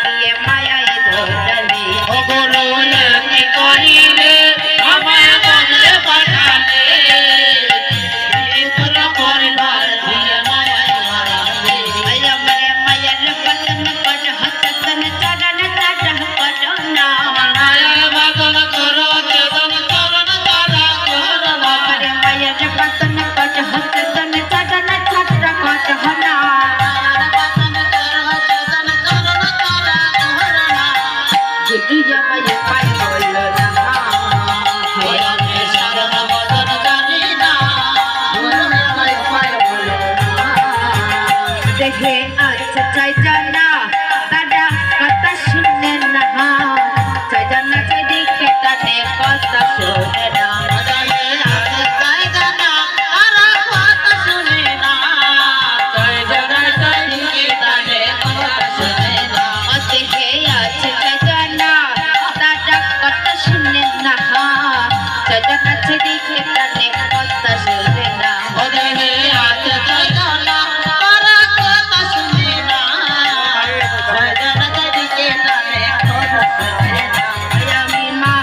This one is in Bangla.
দিয়ে মায়ায় ধরলি ও গুরু কি করিলে আমায় বদলে পাঠালে তোর পরিবার দিয়ে মায়ায় মারালে আমারে মায়ের বদন কর হসতন চরণ চরণ করুণা মায়ের বদন করো চেতন চরণ তারা করুণা আমারে মায়ের বদন কর হসতন চরণ চরণ করুণা গুরু আমায় পাই বলো না আমি শরণ বদন জানি না দেখে আচ্ছা চাই জানা দাদা কথা শুনে না চাই জানা চাই দিকে কানে কথা শুনে না দেখে আছে চাই জানা দাদা কথা শুনে না চাই জানা চাই দিকে কানে কথা